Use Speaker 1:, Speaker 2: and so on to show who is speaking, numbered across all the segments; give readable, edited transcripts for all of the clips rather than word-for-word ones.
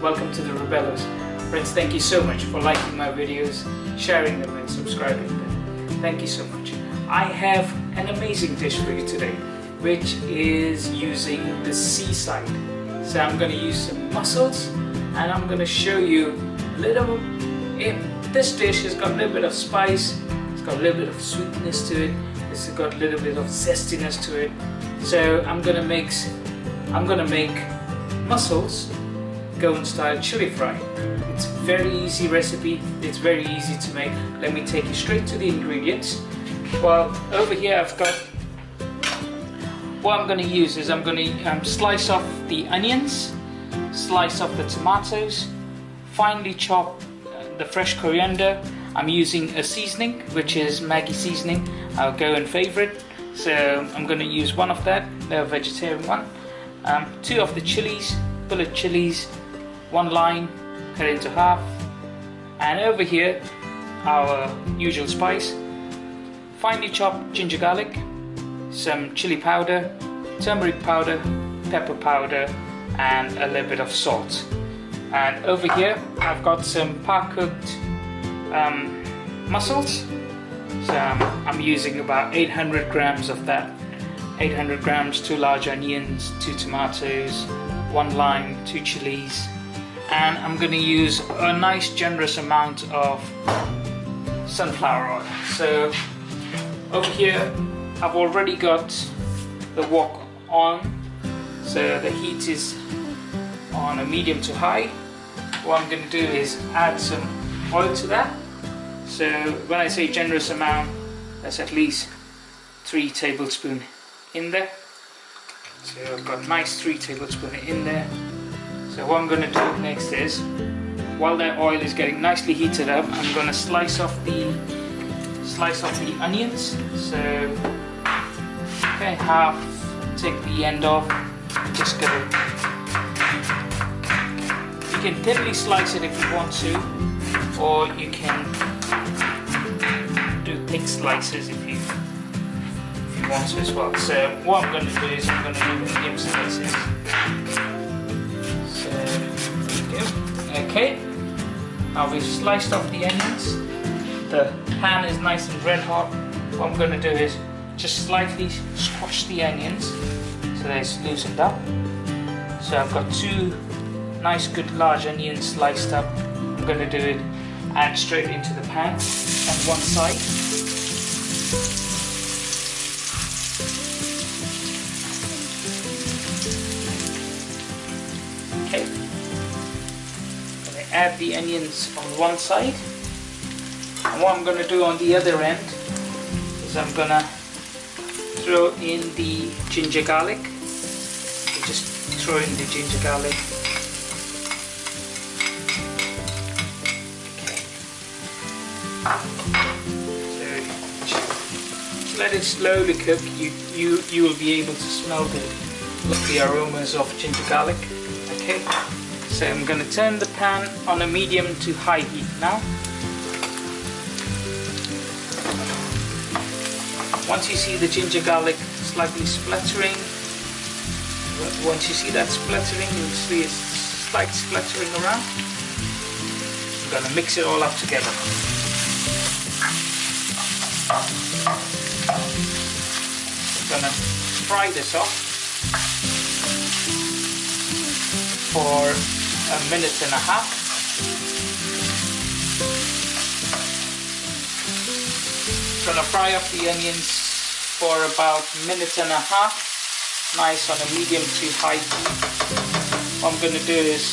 Speaker 1: welcome to the Rebelos. Friends, thank you so much for liking my videos, sharing them and subscribing them. Thank you so much. I have an amazing dish for you today, which is using the seaside. So I'm going to use some mussels and I'm going to show you a little. This dish has got a little bit of spice, it's got a little bit of sweetness to it, it's got a little bit of zestiness to it. So I'm going to make mussels Goan style chili fry. It's a very easy recipe, it's very easy to make. Let me take you straight to the ingredients. Well, over here I've got, what I'm going to use is I'm going to slice off the onions, slice off the tomatoes, finely chop the fresh coriander. I'm using a seasoning, which is Maggi seasoning, our Goan favorite. So I'm going to use one of that, the vegetarian one. 2 of the chilies, bullet chilies, 1 lime, cut it into half. And over here, our usual spice, finely chopped ginger garlic, some chili powder, turmeric powder, pepper powder, and a little bit of salt. And over here, I've got some par-cooked mussels. So I'm using about 800 grams of that. 800 grams, 2 large onions, 2 tomatoes, 1 lime, 2 chilies, and I'm going to use a nice generous amount of sunflower oil. So over here I've already got the wok on, so the heat is on a medium to high. What I'm going to do is add some oil to that. So when I say generous amount, that's at least 3 tablespoons in there. So I've got nice 3 tablespoons in there. So what I'm going to do next is, while that oil is getting nicely heated up, I'm going to slice off the onions. So okay, half, take the end off. Just gonna, you can thinly slice it if you want to, or you can do thick slices if you want to as well. So what I'm going to do is I'm going to do medium slices. So there we go. Okay, now we've sliced off the onions. The pan is nice and red hot. What I'm going to do is just slightly squash the onions so that it's loosened up. So I've got 2 nice good large onions sliced up. I'm going to do it, add straight into the pan on one side. Okay, I'm going to add the onions on one side, and what I'm going to do on the other end is I'm going to throw in the ginger garlic. So just throw in the ginger garlic. Okay. So let it slowly cook. You will be able to smell the aromas of ginger garlic. Okay, so I'm going to turn the pan on a medium to high heat now. Once you see the ginger garlic slightly spluttering, once you see that spluttering, you'll see a slight spluttering around. I'm going to mix it all up together. I'm going to fry this off for 1.5 minutes. I'm going to fry up the onions for about 1.5 minutes, nice on a medium to high heat. What I'm going to do is,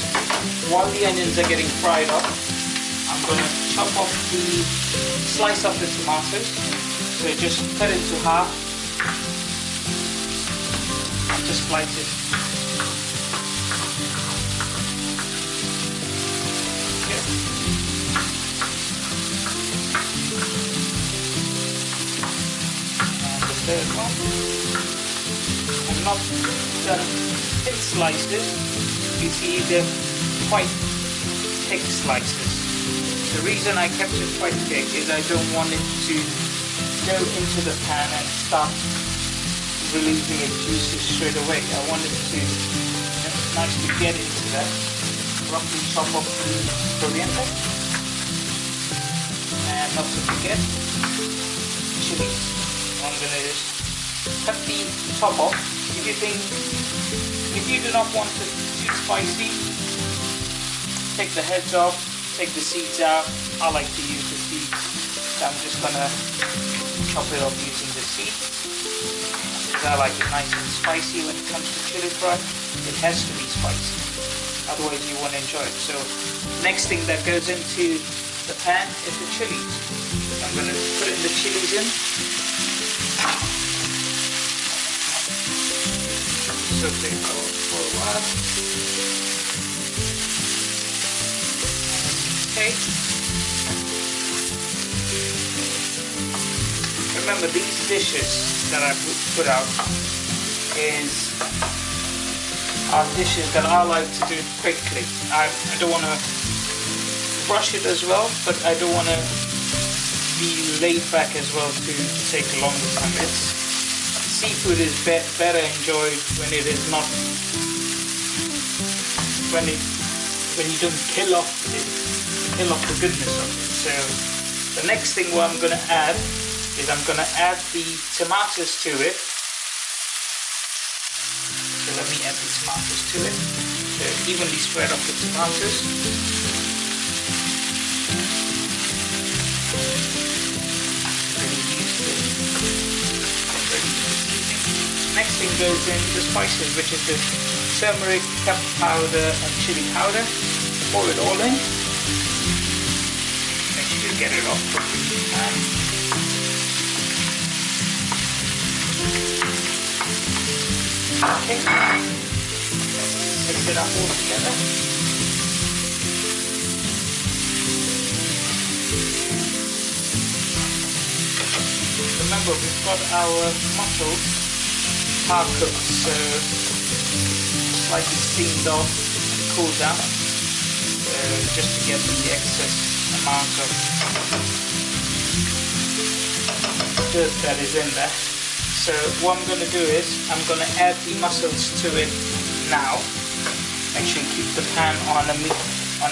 Speaker 1: while the onions are getting fried up, I'm going to chop off slice up the tomatoes. So just cut it to half and just slice it. Third one. I'm not done thick slices. You see they're quite thick slices. The reason I kept it quite thick is I don't want it to go into the pan and start releasing its juices straight away. I want it to nicely get into that roughly chop up the coriander. And not to forget, chili. I'm going to cut the top off. If you do not want it too spicy, take the heads off, take the seeds out. I like to use the seeds, so I'm just going to chop it off using the seeds. Because I like it nice and spicy when it comes to chili fry. It has to be spicy, otherwise you won't enjoy it. So next thing that goes into the pan is the chilies. I'm going to put in the chilies in. Saute for a while. Okay. Remember, these dishes that I put out are dishes that I like to do quickly. I don't want to rush it as well, but I don't want to be laid back as well to take a longer time. Seafood is better enjoyed when it is not, when you don't kill off the goodness of it. So the next thing what I'm going to add is I'm going to add the tomatoes to it. So let me add the tomatoes to it. So evenly spread off the tomatoes. Next thing goes in the spices, which is the turmeric, pepper powder and chili powder. Pour it all in. Make sure you get it off properly. Okay. Mix it up all together. Remember, we've got our mussels half cooked, so slightly steamed off and cooled down, just to get the excess amount of dirt that is in there. So what I'm going to do is I'm going to add the mussels to it now. Make sure you keep the pan on a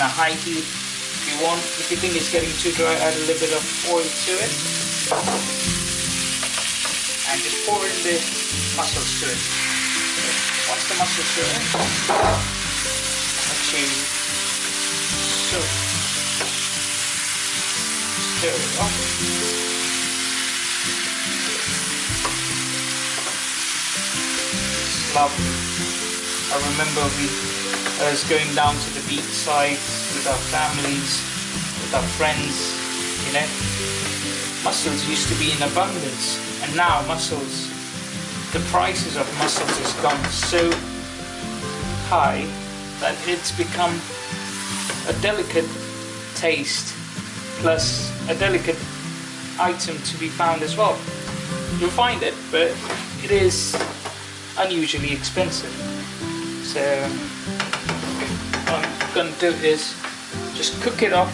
Speaker 1: high heat. If you think it's getting too dry, add a little bit of oil to it. And just pour in the mussels to it. Once the mussels are in, make sure you stir it up. It's lovely. I remember I was going down to the beach side with our families, with our friends, you know. Mussels used to be in abundance, and now the prices of mussels has gone so high that it's become a delicate taste plus a delicate item to be found as well. You'll find it, but it is unusually expensive. So what I'm going to do is just cook it off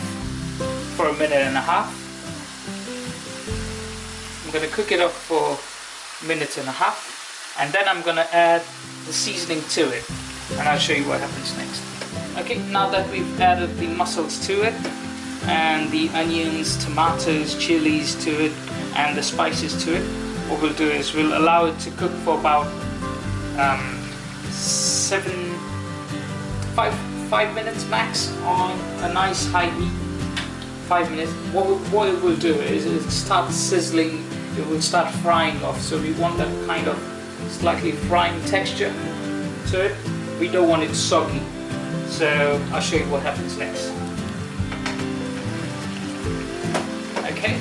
Speaker 1: for a minute and a half. I'm going to cook it off for a minute and a half, and then I'm going to add the seasoning to it, and I'll show you what happens next. Okay, now that we've added the mussels to it, and the onions, tomatoes, chilies to it, and the spices to it, what we'll do is we'll allow it to cook for about 5 minutes max on a nice high heat. 5 minutes. What it will do is it will start sizzling, it will start frying off, so we want that kind of slightly frying texture to it. We don't want it soggy, so I'll show you what happens next. Okay,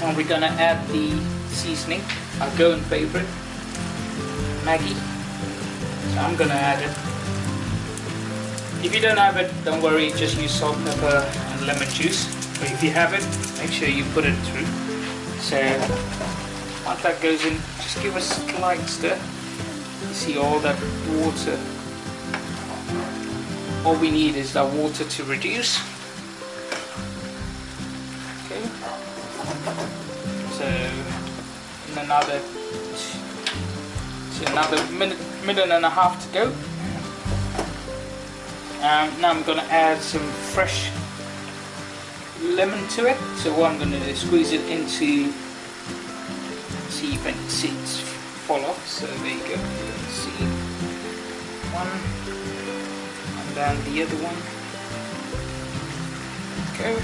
Speaker 1: now we're gonna add the seasoning, our going favorite, Maggi. So I'm gonna add it. If you don't have it, don't worry, just use salt, pepper and lemon juice. But if you have it, make sure you put it through. So once that goes in, just give a slight stir. You see all that water. All we need is that water to reduce. Okay. So in another minute and a half to go. Now I'm going to add some fresh lemon to it. So what I'm going to do is squeeze it into, see if I can see it fall off. So there you go. See one, and then the other one. Go.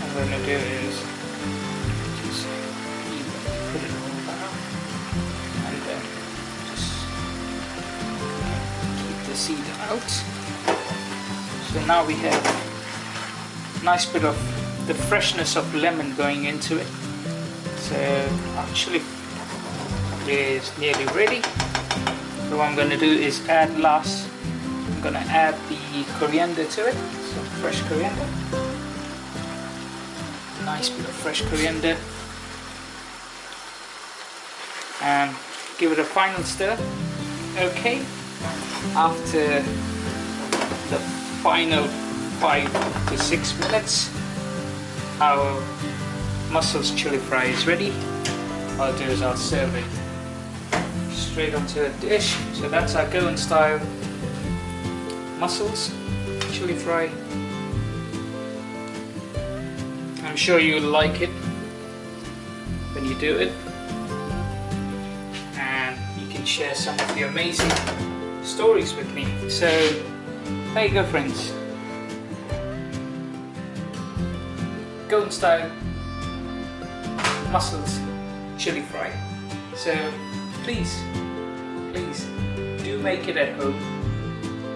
Speaker 1: What I'm going to do is just put it all down, and then just keep the seed out. So now we have a nice bit of the freshness of lemon going into it. So our chili is nearly ready. So what I'm going to do is add last, I'm going to add the coriander to it. So fresh coriander. Nice bit of fresh coriander. And give it a final stir. Okay. After the final 5 to 6 minutes, our mussels chili fry is ready. What I'll do is I'll serve it straight onto a dish. So that's our Goan style mussels chili fry. I'm sure you'll like it when you do it, and you can share some of the amazing stories with me. So there you go, friends. Goan style mussels chili fry. So please do make it at home,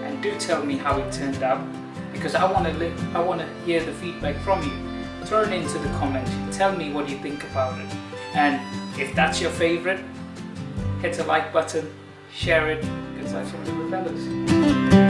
Speaker 1: and do tell me how it turned out, because I want to hear the feedback from you. Throw it into the comment. Tell me what you think about it, and if that's your favorite, hit the like button, share it. Good time from the Rebelos.